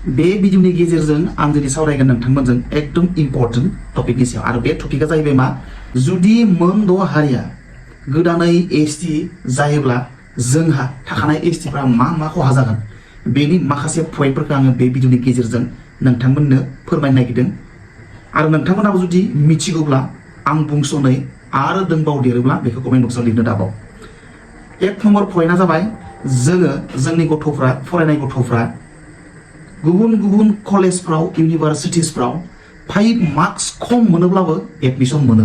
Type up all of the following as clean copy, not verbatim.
बे भिडिअनि गेजेरजों आं दिनै सावरायगोन नोंथांमोनजों एकदम इम्पर्टेन्ट टपिकनि सायाव आरो बे टपिकआ जाहैबाय मा जुदि मोनद' हारिया गोदानै एसटि जायोब्ला जोंहा थाखानाय एसटिफ्रा मा खहा जागोन बेनि माखासे पइन्टफोरखौ आङो बे भिडिअनि गेजेरजों नोंथांमोननो फोरमायनो नागिरदों आरो नोंथांमोनाबो जुदि मिथिगौब्ला आं बुंस'नै आरो दोंबावदेरोब्ला बेखौ कमेन्ट बक्सआव लिरनो दाबाव। एक नम्बर पइन्टआ जाबाय जोंनि गथ'फ्रा फरायनाय गथ'फ्रा गुबुन गुबुन कलेजफ्राव इउनिभार्सिटिसफ्राव 5 मार्क्स खम मोनोब्लाबो एडमिशन मोनो।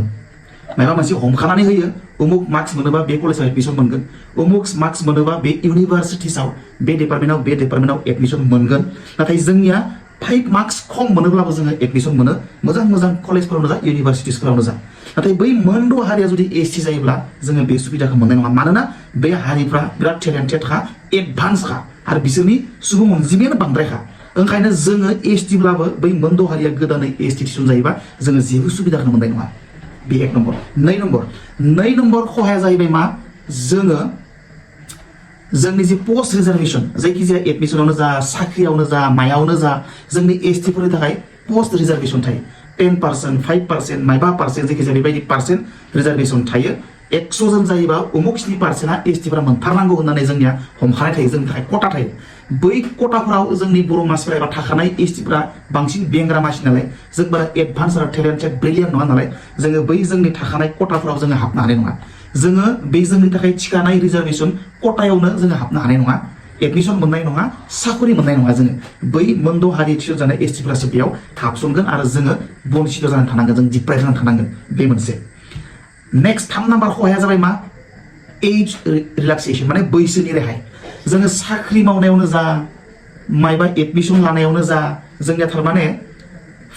माबा मोनसे हमखानानै होयो उमुक मार्क्स मोनोबा बे कलेजाव एडमिशन मोनगोन, उमुक मार्क्स मोनोबा बे इउनिभार्सिटिसाव बे डिपार्टमेन्टाव एडमिशन मोनगोन। नाथाय जोंनिया 5 मार्क्स खम मोनोब्लाबो जोङो एडमिशन मोनो मोजां कलेजफोरावनो जा इउनिभार्सिटिसफोरावनो जा। नाथाय बै मोनद' हारिया जुदि एसटि जायोब्ला जोङो बे सुबिदाखौ मोननाय नङा। मानोना बे हारिफ्रा बिराद टेलेन्टेडखा, एडभान्सखा आरो बिसोरनि सुबुं अनजिमायानो बांद्रायखा। ओंखायनो जोङो एसटिब्लाबो बै मोनद' हारिया गोदानै एसटि थिसनजायोबा जोङो जेबो सुबिदाखौ मोननाय नङा। बे एक नम्बर। नै नम्बर खहाया जाहैबाय मा जोंनि जे पोस्ट रिजार्भेशन जायखिजाया एडमिशनावनो जा साख्रियावनो जा मायावनो जा जोंनि एसटिफोरनि थाखाय पोस्ट रिजार्भेशन थायो। 10%, 5%, माइबा पार्सेन्ट जायखिजाया बेबायदि पार्सेन्ट रिजार्भेशन थायो। 100 जन जायोबा उमुक 10%आ एसटिफोरा मोनथारनांगौ होननानै जोंनिया हमखानाय थायो, जोंनि थाखाय कटा थायो। बै कटाफोराव जोंनि बर' मानसिफोरा एबा थाखानाय एसटिफोरा बांसिन बेंग्रा मानसि नालाय जों बारा एडभान्स आरो टेलेन्टेड ब्रिलियन्ट नङा नालाय जोङो बै जोंनि थाखानाय कटाफोराव जोङो हाबनो हानाय नङा। जोङो बे जोंनि थाखाय थिखानाय रिजार्भेशन कटायावनो जोङो हाबनो हानाय नङा, एडमिशन मोननाय नङा, साखरि मोननाय नङा। जोङो बै मोनद' हारि थिसनजानाय एसटिफ्रासो बेयाव हाबसनगोन आरो जोङो बन्सित जानानै थानांगोन, जों डिप्राइभ जानानै थानांगोन। बे मोनसे। नेक्स्ट 3 नाम्बार खहाया जाबाय मा एज रिलेक्सेसन माने बैसोनि रेहाय। जोङो साख्रि मावनायावनो जा माइबा एडमिशन लानायावनो जा जोंनिया थारमाने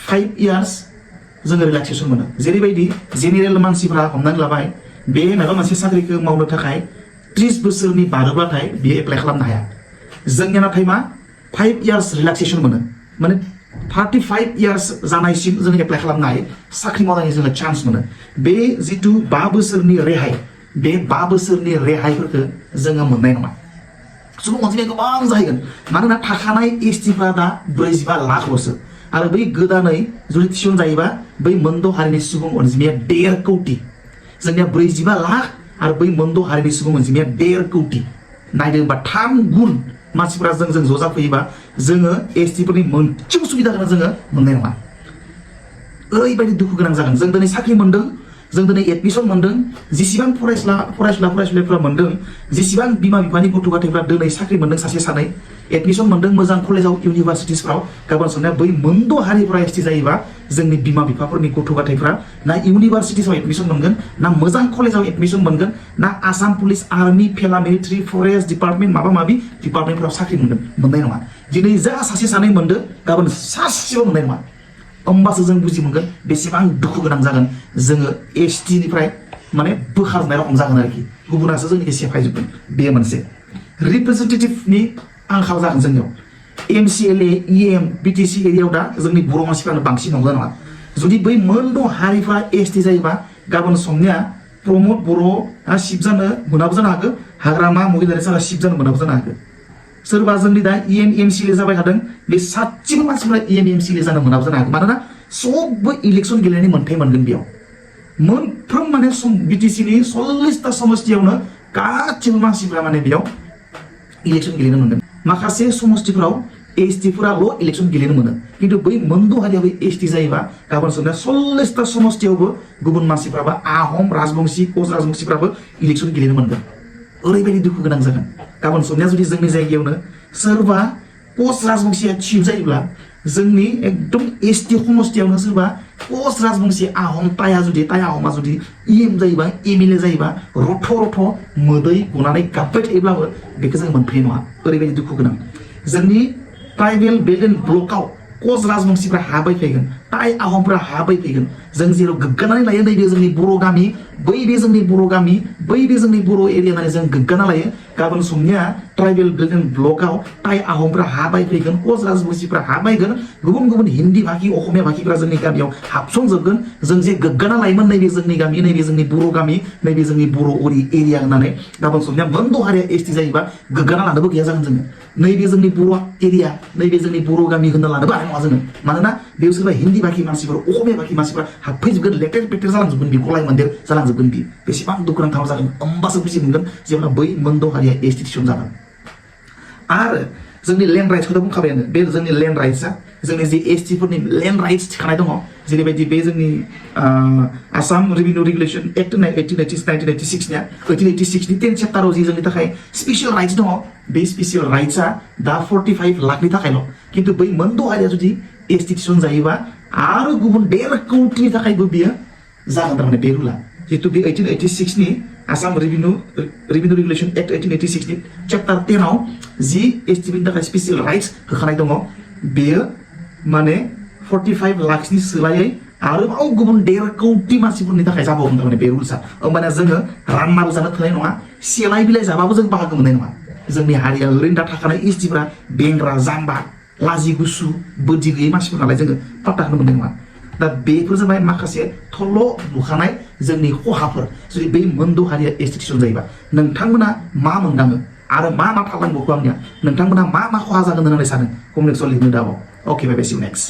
5 इयार्स जोङो रिलेक्सेसन मोनो। जेरैबायदि जेनेरेल मानसिफ्रा हमनानै लाबाय बे माबा मोनसे साख्रिखौ मावनो थाखाय 30 बोसोरनि बारोब्लाथाय बियो एप्लाइ खालामनो हाया। जोंनिया नाथाय मा 5 इयार्स रिलेक्सेसन मोनो, माने 35 इयार्स जानायसिम जोङो एप्लाइ खालामनो हायो, साख्रि मावनायनि जोङो चान्स मोनो। बे जिथु 5 बोसोरनि रेहाय, बे 5 बोसोरनि रेहायफोरखौ जोङो मोननाय नङा। सुबुं अनजिमाया गोबां जाहैगोन मानोना थाखानाय एसटिफ्रा दा 45 लाखल'सो आरो बै गोदानै जुदि थिसन जायोबा बै मोनद' हारिनि सुबुं अनजिमाया 1.5 कौटि। जोंनिया 45 लाख आरो बै मोनद' हारिनि सुबुं अनजिमाया 1.5 कौटि। नायदो होनबा 3 गुन मानसिफ्रा जों ज' जाफैयोबा जोङो एसटिफोरनि मोनसेबो सुबिदाखौनो जोङो मोननाय नङा। ओरैबायदि दुखु गोनां जागोन। जों दिनै साख्रि मोनदों, जों दिनै एडमिशन मोनदों, जेसेबां फरायसुलाफोरा मोनदों, जेसेबां बिमा बिफानि गथ' गथायफ्रा दिनै साख्रि मोनदों सासे सानै, एडमिशन मोनदों मोजां कलेजाव इउनिभार्सिटिसफ्राव, गाबोन साननाया बै मोनद' हारिफ्रा एसटि जायोबा जोंनि बिमा बिफाफोरनि गथ' गथायफ्रा ना इउनिभार्सिटिसाव एडमिशन मोनगोन, ना मोजां कलेजाव एडमिशन मोनगोन, ना आसाम पुलिस, आर्मी, फेला मिलिटारि, फरेस्ट डिपार्टमेन्ट माबा माबि डिपार्टमेन्टफ्राव साख्रि मोननाय नङा। दिनै जा सासे सानै मोनदों गाबोन सासेबो मोननाय नङा। होमबासो जों बुजि मोनगोन बेसेबां दुखु गोनां जागोन जोङो एसटिनिफ्राय माने बोखारनाय रखम जागोन आरोखि, गुबुनासो जोंनिखौ सेफायजोबगोन। बे मोनसे रिप्रेजेन्टेटिभनि आंखाल जागोन जोंनियाव। MCLA, EM, BTC एरियायाव दा जोंनि बर' मानसिफ्रानो बांसिन नंगौ नङा। जुदि बै मोनद' हारिफ्रा एसटि जायोबा गाबोन समनिया प्रमद बर'आ सिट जानो मोनाबो जानो हागौ, हाग्रामा महिलारि सारा सिट जानो मोनाबो जानो हागौ। सोरबा जोंनि दा EM MCLA जाबाय थादों बे सासेबो मानसिफ्रा EM MCLA जानो मोनाबो जानो हागौ। मानोना सबबो इलेक्सन गेलेनायनि मोन्थाय मोनगोन बेयाव। मोनफ्रोम माने BTCनि 40टा समस्थियावनो गासिबो मानसिफ्रा माने बेयाव इलेक्सन गेलेनो मोनगोन। माखासे समस्थिफोराव एसटिफोराल' इलेक्सन गेलेनो मोनो, खिन्थु बै मोनद' हारियाबो एसटि जायोबा गाबोन समनिया 40टा समस्थियावबो गुबुन मानसिफ्राबो आहम राजबंशी कच राजबंशीफ्राबो इलेक्सन गेलेनो मोनगोन। ओरैबायदि दुखु गोनां जागोन गाबोन समनिया जुदि जोंनि जायगायावनो सोरबा कच राजबंशीया चिफ जायोब्ला जोंनि एकदम एसटि समस्थियावनो सोरबा कच राजबंशी ताइ आहमा जुदि EM जायोबा MLA जायोबा रथ' मोदै गनानै गाबबाय थायोब्लाबो बेखौ जों मोनफैनाय नङा। ओरैबायदि दुखु गोनां। जोंनि ट्राइबेल बेल्ट एन्ड ब्लकआव कच राजबंशीफ्रा हाबाय फैगोन, ताइ आहमफ्रा हाबाय फैगोन, जों जेराव गोग्गानानै लायो नैबे जोंनि बर' गामि बै बे जोंनि बर' गामि बै बे जोंनि बर' एरिया होननानै जों गोग्गाना लायो गाबोन समनिया ट्राइबेल बिल्डिं ब्लकआव टाइ आहमफ्रा हा बायफैगोन कच राजबंसिफ्रा हा बायगोन गुबुन गुबुन हिन्दी भाषी असमिया भाषीफ्रा जोंनि गामियाव हाबसंजोबगोन जों जे गोग्गाना लायोमोन नैबे जोंनि गामि नैबे जोंनि बर' गामि नैबे जोंनि बर' एरिया होननानै गाबोन समनिया मोनद' हारिया एसटि जायोबा गोग्गाना लानोबो गैया जागोन जोङो नैबे जोंनि बर' एरिया नैबे जोंनि बर' गामि होनना लानोबो हानाय नङा जोङो मानोना बेयाव सोरबा हिन्दी भाषी मानसिफोर असमिया भाषी मानसिफोरा हाबफैजोबगोन लेटेर पेटेर जालांजोबगोन बे गलाय मोन्देर जालांजोबगोन बे बेसेबां दुखुनांथाव जागोन होमबासो बुजि मोनगोन जेब्ला बै मोनद' हारिया एसटि थिसनजागोन आरो जोंनि लेन्ड राइट्सखौथ' बुंखाबायानो बे जोंनि लेन्ड राइट्सआ जोंनि जे एसटिफोरनि लेन्ड राइट्स थिखानाय दङ जेरैबायदि बे जोंनि आसाम रेभिनिउ रेगुलेसन एक्ट 1986 नि 10 चेप्टाराव जि जोंनि थाखाय स्पेसियेल राइट्स दङ बे स्पेसियेल राइट्सआ दा 45 लाखनि थाखायल' खिन्थु बै मोनद' हारिया जुदि एसटि थिसनजायोबा आरो गुबुन 1.5 कौटिनि थाखायबो बियो जागोन थारमाने बे रुला जिहेतु बे 1886 नि आसाम रेभिनिउ रेगुलेसन एक्ट 1886 नि चेप्टार 10 आव जि एसटिफोरनि थाखाय स्पेसियेल राइट्स होखानाय दङ बेयो माने 45 लाखनि सोलायै आरोबाव गुबुन 1.5 कौटि मानसिफोरनि थाखाय जाबावगोन थारमाने बे रुल्सआ होमबाना जोङो राननाबो जानो थोनाय नङा सेलाय बिलाइ जाबाबो जों बाहागो मोननाय नङा जोंनि हारिया ओरैनो दा थाखानाय एसटिफ्रा बेंग्रा जाम्बा लाजि गुसु बोदि गैयै मानसिफोर नालाय जोङो पात्ता होनो मोननाय नङा दा बेफोर जाबाय माखासे थल' नुखानाय जोंनि खहाफोर जुदि बै मोनद' हारिया एसटि थिसनजायोबा नोंथांमोना मा मोनदाङो आरो मा थालांबावखो आंनिया नोंथांमोना मा खहा जागोन होननानै सानो कमेन्ट बक्सआव लिरनो दाबाव अके बाय बाय सि इउ नेक्स्ट